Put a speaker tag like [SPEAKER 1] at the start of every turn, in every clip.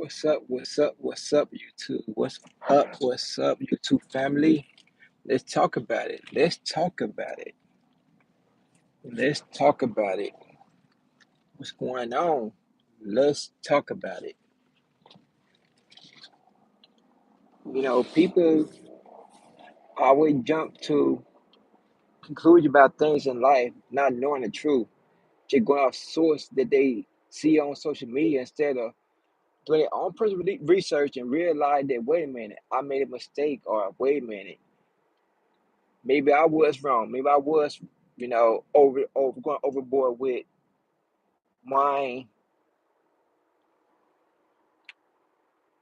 [SPEAKER 1] What's up? What's up? What's up, YouTube? What's up? What's up, YouTube family? Let's talk about it. Let's talk about it. Let's talk about it. What's going on? Let's talk about it. People always jump to conclusion about things in life, not knowing the truth. Just going off source that they see on social media instead of doing their own personal research and realize that, wait a minute, I made a mistake, or wait a minute, maybe I was wrong. Maybe I was, over going overboard with my.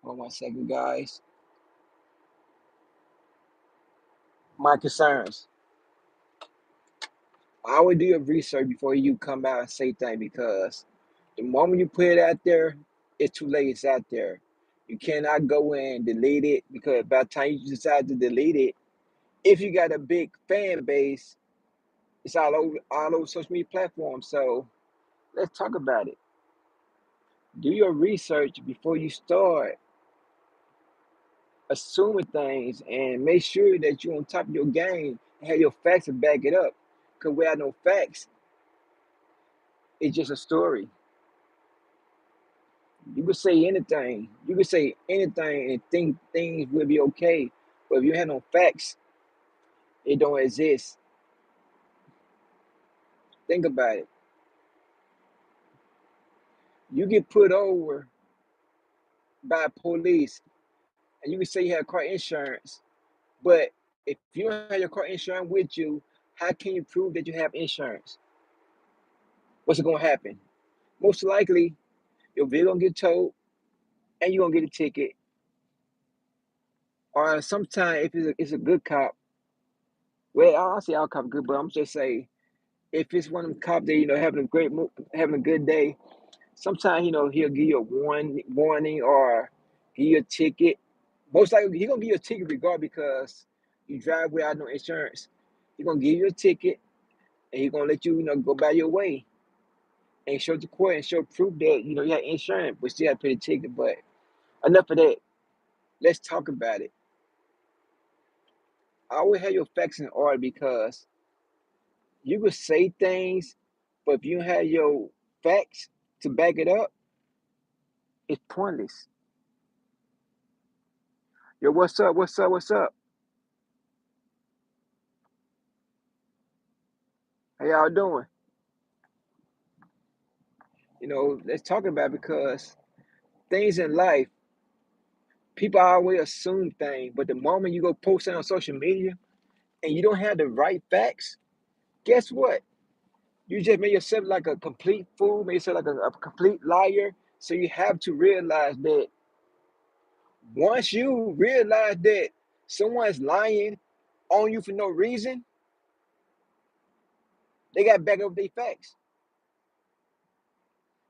[SPEAKER 1] Hold on 1 second, guys. My concerns. I would do your research before you come out and say things, because the moment you put it out there, it's too late. It's out there. You cannot go in and delete it, because by the time you decide to delete it, if you got a big fan base, it's all over social media platforms. So let's talk about it. Do your research before you start assuming things, and make sure that you're on top of your game and have your facts to back it up. Because without no facts, it's just a story. You could say anything. You could say anything and think things will be okay. But if you have no facts, it don't exist. Think about it. You get put over by police, and you can say you have car insurance, but if you don't have your car insurance with you, how can you prove that you have insurance? What's going to happen? Most likely, your vehicle gonna get towed, and you're gonna get a ticket. Or sometimes, if it's a good cop, well, I'll say all cops good, but I'm just say, if it's one of them cops that having a good day, sometimes he'll give you a warning, or give you a ticket. Most likely he gonna give you a ticket regard, because you drive without no insurance. He gonna give you a ticket, and he gonna let go by your way and show the court and show proof that you have insurance, but still have to pay the ticket. But enough of that. Let's talk about it. I always have your facts in order, because you could say things, but if you don't have your facts to back it up, it's pointless. Yo, what's up? What's up? What's up? How y'all doing? Let's talk about it, because things in life, people always assume things, but the moment you go post it on social media and you don't have the right facts, guess what? You just made yourself like a complete fool, made yourself like a complete liar. So you have to realize that once you realize that someone's lying on you for no reason, they got to back up their facts.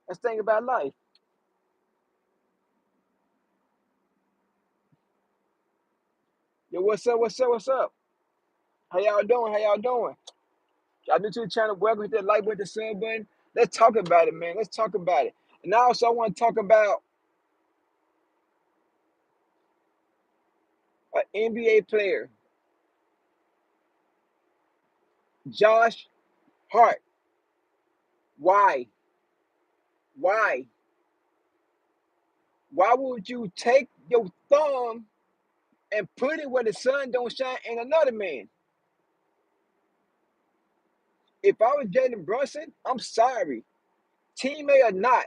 [SPEAKER 1] That's the thing about life. Yo, what's up? What's up? What's up? How y'all doing? How y'all doing? Y'all new to the channel, welcome to the like button, the sub button. Let's talk about it, man. Let's talk about it. And also, I want to talk about an NBA player, Josh Hart. Why? Why? Why would you take your thumb and put it where the sun don't shine in another man? If I was Jalen Brunson, I'm sorry. Teammate or not,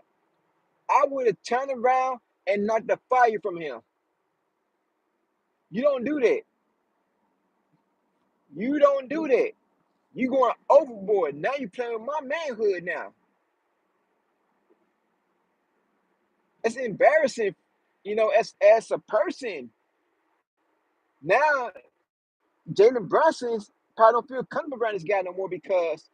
[SPEAKER 1] I would have turned around and knocked the fire from him. You don't do that. You don't do that. You going overboard. Now you playing with my manhood now. It's embarrassing, as a person. Now Jalen Brunson's probably don't feel comfortable around this guy no more, because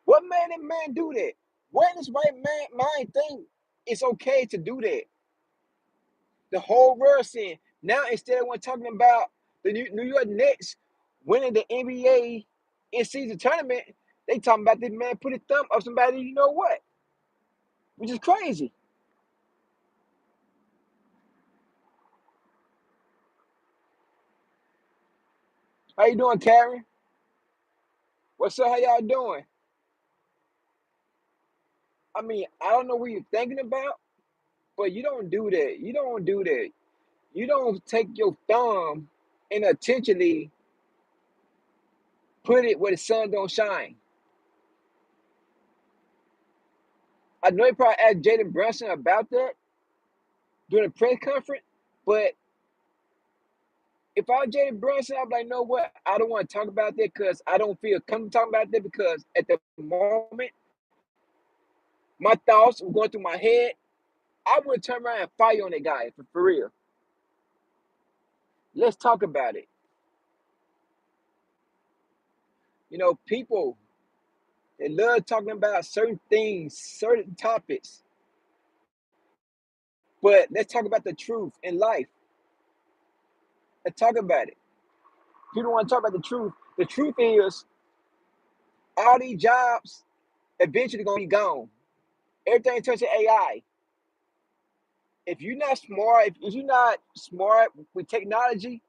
[SPEAKER 1] what man and man do that? What in his right mind think it's okay to do that? The whole world saying, now instead of one talking about the New York Nets winning the NBA in season tournament, they talking about this man put his thumb up somebody, which is crazy. How you doing, Karen? What's up? How y'all doing? I mean, I don't know what you're thinking about, but you don't do that. You don't do that. You don't take your thumb and intentionally put it where the sun don't shine. I know you probably asked Jaden Brunson about that during the press conference, but if I was Jaden Brunson, I'd be like, no, what? I don't want to talk about that because I don't feel comfortable talking about that because at the moment, my thoughts were going through my head. I would turn around and fire on that guy for real. Let's talk about it. People, they love talking about certain things, certain topics, but let's talk about the truth in life. Let's talk about it. People don't want to talk about the truth. The truth is, all these jobs eventually gonna be gone. Everything turns to AI. If you're not smart with technology,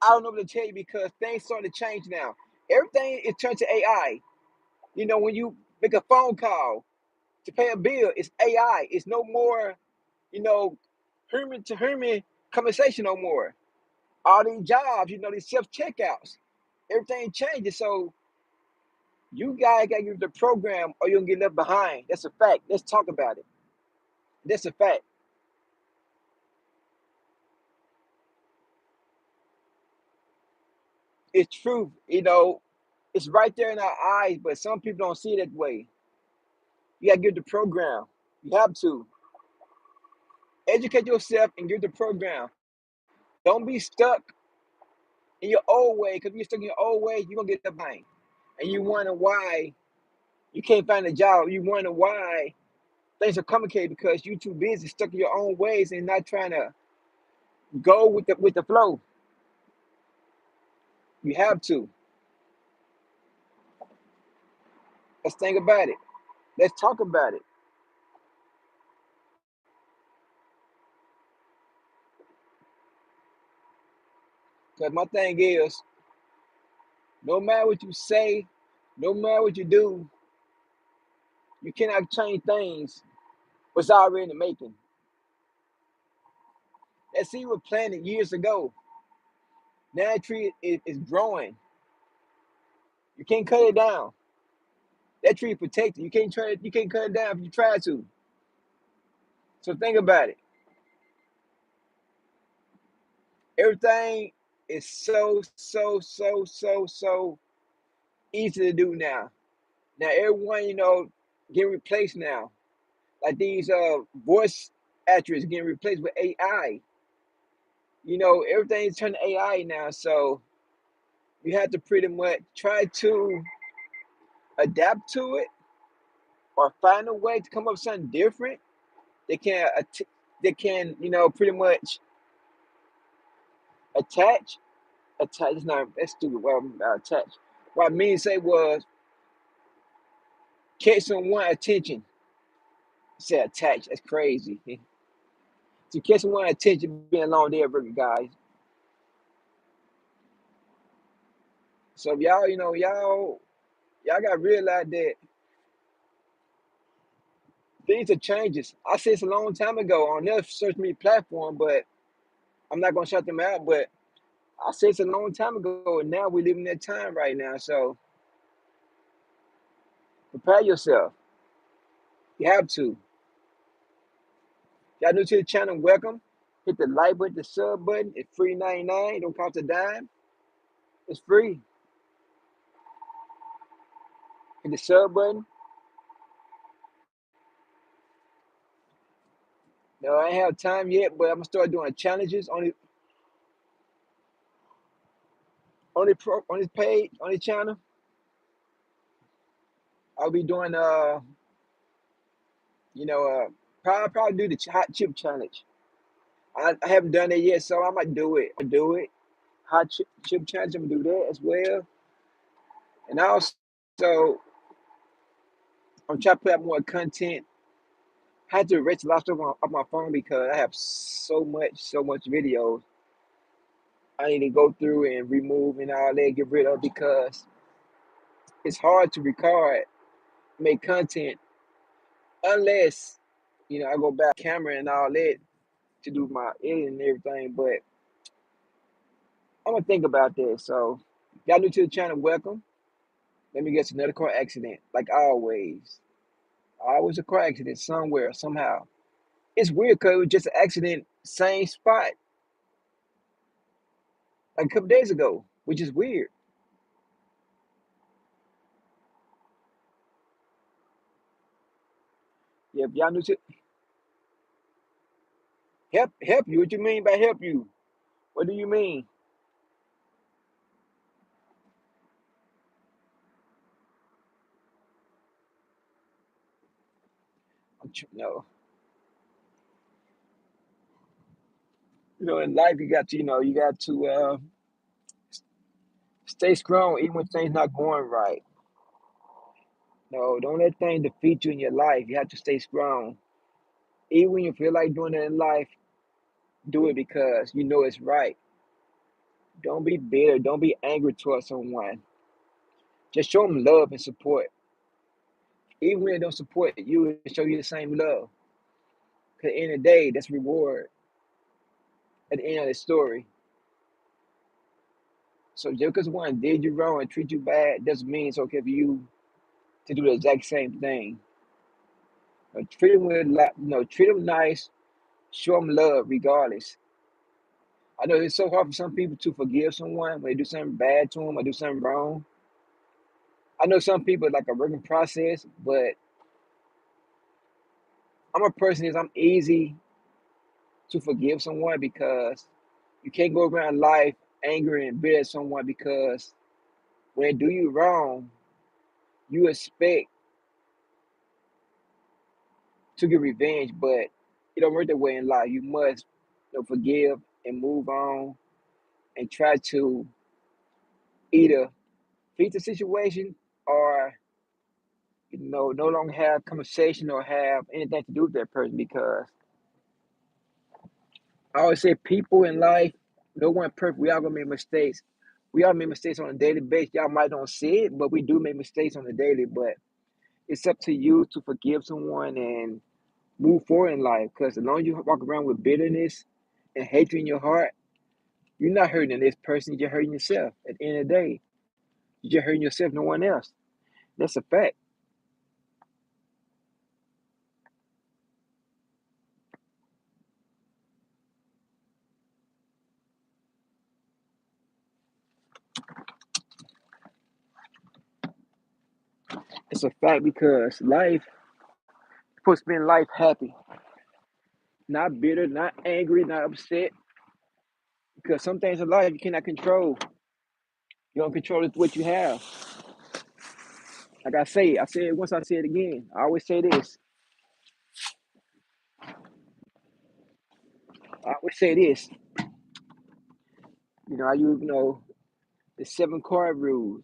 [SPEAKER 1] I don't know what to tell you because things starting to change now. Everything is turned to AI. When you make a phone call to pay a bill, it's AI. It's no more, you know, human to human conversation no more. All these jobs, these self checkouts, everything changes. So you guys gotta get the program or you'll get left behind. That's a fact. Let's talk about it. That's a fact. It's true. It's right there in our eyes, but some people don't see it that way. You gotta get the program. You have to educate yourself and get the program. Don't be stuck in your old way, because if you're stuck in your old way, you're gonna get left behind. And you wonder why you can't find a job. You wonder why things are complicated because you're too busy, stuck in your own ways, and not trying to go with the flow. You have to. Let's think about it. Let's talk about it. Because my thing is, no matter what you say, no matter what you do, you cannot change things what's already in the making. That seed was planted years ago. Now that tree is growing. You can't cut it down. That tree is protected. You can't cut it down if you try to. So think about it. Everything is so easy to do now. Now everyone, getting replaced now. Like these voice actors getting replaced with AI. Everything's turning AI now, so you have to pretty much try to adapt to it or find a way to come up with something different. They can they can pretty much attach attach. It's not that's stupid. Well, attach. What I mean to say was catch someone attention. Say attach. That's crazy. To catch someone attention, being along there, guys. So y'all, y'all got to realize that things are changes. I said this a long time ago on their social media platform, but I'm not gonna shut them out. But I said it's a long time ago, and now we live in that time right now. So prepare yourself. You have to. Y'all new to the channel, welcome. Hit the like button, the sub button. It's free 99. It don't cost a dime. It's free. Hit the sub button. No, I ain't have time yet, but I'm gonna start doing challenges on this page, on this channel. I'll be doing you know, probably do the hot chip challenge. I haven't done it yet, so I might do it. I do it. Hot chip challenge. I'm gonna do that as well. And also, I'm trying to put out more content. I had to erase a lot of stuff off my phone because I have so much videos. I need to go through and remove and all that, get rid of because it's hard to record, make content unless I go back camera and all that to do my editing and everything. But I'm gonna think about that. So, y'all new to the channel, welcome. Let me get to another car accident, like always. Always a car accident somewhere, somehow. It's weird because it was just an accident, same spot, like a couple days ago, which is weird. Yeah, if y'all new to help you. What you mean by help you? What do you mean? No, in life you got to stay strong even when things not going right. No, don't let things defeat you in your life. You have to stay strong. Even when you feel like doing it in life, do it because you know it's right. Don't be bitter. Don't be angry towards someone. Just show them love and support. Even when they don't support you, show you the same love. Because at the end of the day, that's reward at the end of the story. So just because one did you wrong and treat you bad doesn't mean it's okay for you to do the exact same thing. Treat them with, treat them nice. Show them love regardless. I know it's so hard for some people to forgive someone when they do something bad to them or do something wrong. I know some people like a working process, but I'm a person is I'm easy to forgive someone because you can't go around life angry and bitter at someone because when they do you wrong, you expect to get revenge, but it don't work that way in life. You must forgive and move on and try to either fix the situation or no longer have conversation or have anything to do with that person because I always say people in life, no one perfect. We all gonna make mistakes. We all make mistakes on a daily basis. Y'all might don't see it, but we do make mistakes on a daily. But it's up to you to forgive someone and move forward in life. Because as long as you walk around with bitterness and hatred in your heart, you're not hurting this person. You're hurting yourself. At the end of the day, you're just hurting yourself, no one else. That's a fact. It's a fact because life, you're supposed to spend life happy, not bitter, not angry, not upset. Because some things in life you cannot control. You don't control it what you have. Like I said it once, I say it again. I always say this. I always say this. I use, the 7 card rules.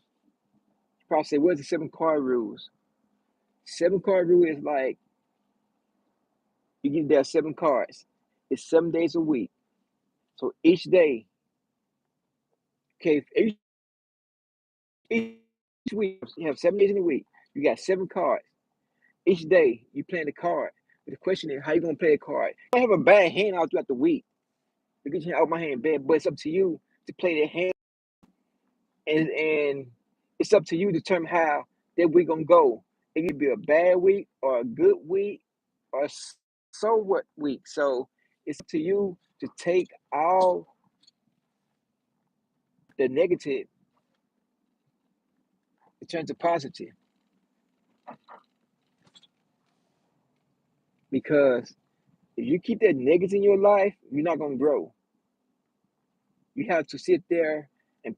[SPEAKER 1] You probably say, what's the 7 card rules? 7 card rule is like you get there 7 cards. It's 7 days a week. So each day, okay, each week you have 7 days in a week. You got 7 cards. Each day you play the card. But the question is, how you gonna play a card? I have a bad hand out throughout the week. Because you out my hand bad, but it's up to you to play that hand, and it's up to you to determine how that week gonna go. It could be a bad week or a good week or so what week. So it's up to you to take all the negative and turn to positive. Because if you keep that negative in your life, you're not gonna grow. You have to sit there and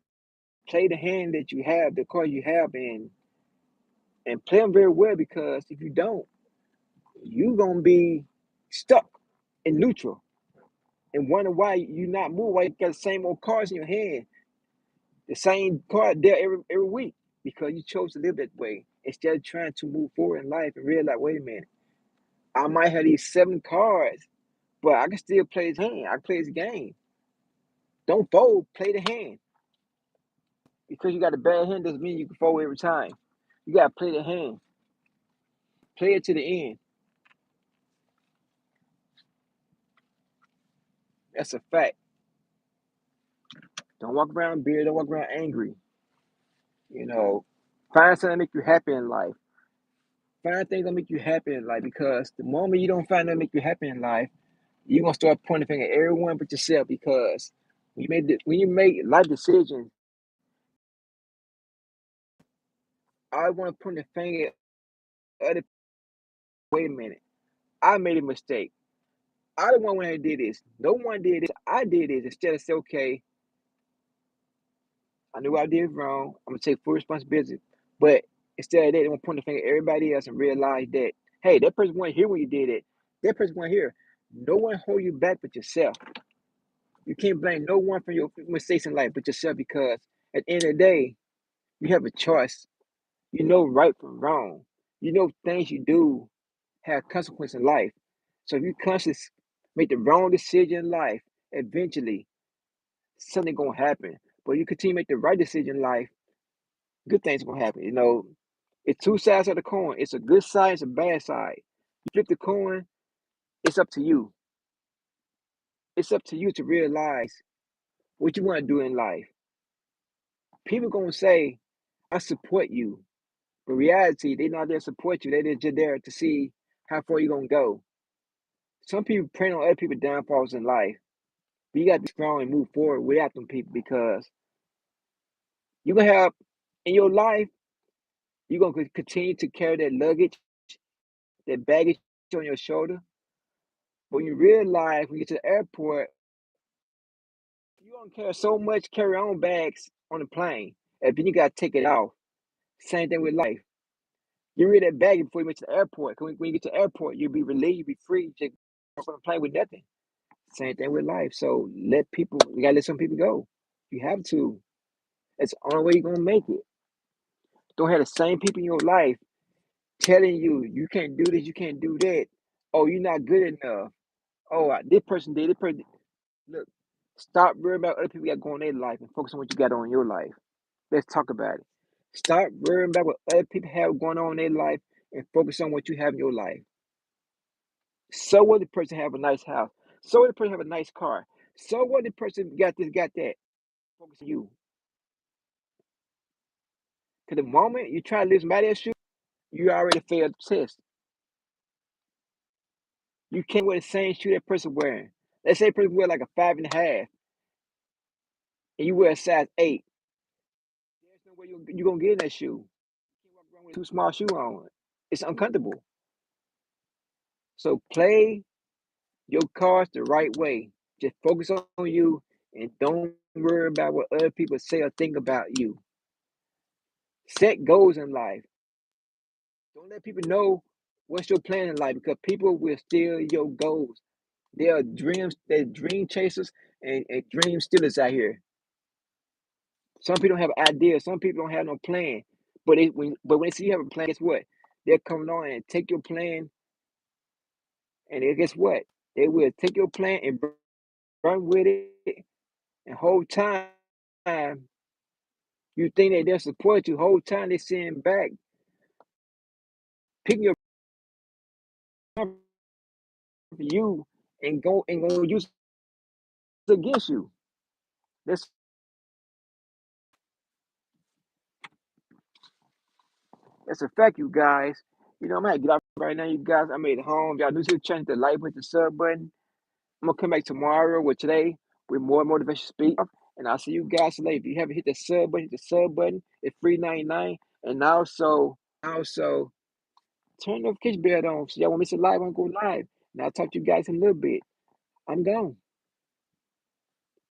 [SPEAKER 1] play the hand that you have, the card you have, and play them very well. Because if you don't, you gonna be stuck in neutral and wonder why you not move. Why you got the same old cards in your hand, the same card there every week because you chose to live that way instead of trying to move forward in life and realize, wait a minute, I might have these 7 cards, but I can still play his hand. I can play his game. Don't fold. Play the hand. Because you got a bad hand doesn't mean you can fold every time. You gotta play the hand. Play it to the end. That's a fact. Don't walk around bitter. Don't walk around angry. You know, find something that make you happy in life. Find things that make you happy in life because the moment you don't find that make you happy in life, you're gonna start pointing the finger at everyone but yourself because when you make life decisions, I want to point the finger at other. Wait a minute, I made a mistake. I the one who did this. No one did this. I did this. Instead of say, okay, I knew I did wrong. I'm gonna take full responsibility. But instead of that, they want to point the finger at everybody else and realize that, hey, that person wasn't here when you did it. That person wasn't here. No one hold you back but yourself. You can't blame no one for your mistakes in life but yourself because at the end of the day, you have a choice. You know right from wrong. You know things you do have consequence in life. So if you constantly make the wrong decision in life, eventually something gonna happen. But you continue to make the right decision in life, good things gonna happen. It's two sides of the coin. It's a good side, it's a bad side. You flip the coin, it's up to you. It's up to you to realize what you want to do in life. People gonna say, I support you. But reality, they not there to support you. They're just there to see how far you're gonna go. Some people prey on other people's downfalls in life. But you got to be strong and move forward without them people because you're gonna have in your life, you're gonna continue to carry that luggage, that baggage on your shoulder. But when you realize when you get to the airport, you don't carry so much carry on bags on the plane. And then you gotta take it off. Same thing with life. Get rid of that baggage before you get to the airport. 'Cause when you get to the airport, you'll be relieved, you'll be free, you just go on the plane with nothing. Same thing with life. So you gotta let some people go. You have to. That's the only way you're gonna make it. Don't have the same people in your life telling you you can't do this, you can't do that. Oh, you're not good enough. Oh, this person did. This person. Look, stop worrying about other people got going in their life and focus on what you got on in your life. Let's talk about it. Stop worrying about what other people have going on in their life and focus on what you have in your life. So what the person have a nice house? So what the person have a nice car? So what the person got this, got that? Focus on you. Because the moment you try to live somebody else's shoe, you already failed the test. You can't wear the same shoe that person wearing. Let's say a person wear like a 5.5 and you wear a size 8. There's no way you're gonna get in that shoe. You can't walk around with a too small shoe on. It's uncomfortable. So play your cards the right way. Just focus on you and don't worry about what other people say or think about you. Set goals in life. Don't let people know what's your plan in life because people will steal your goals. They're dream chasers and dream stealers out here. Some people don't have ideas. Some people don't have no plan. But when they see you have a plan, guess what? They're coming on and take your plan, and then guess what? They will take your plan and run with it. And whole time you think that they'll support you. Whole time they sitting back, picking your plan for you, and go use it against you. That's that's a fact, you guys. I'm gonna get off right now, you guys. I made it home. Y'all new to the channel, the like with the sub button. I'm gonna come back tomorrow with today with more motivation speak. And I'll see you guys later. If you haven't hit the sub button, hit the sub button. It's free 99. And also turn the notification bell on so y'all won't miss a live. I'm gonna go live. And I'll talk to you guys in a little bit. I'm gone.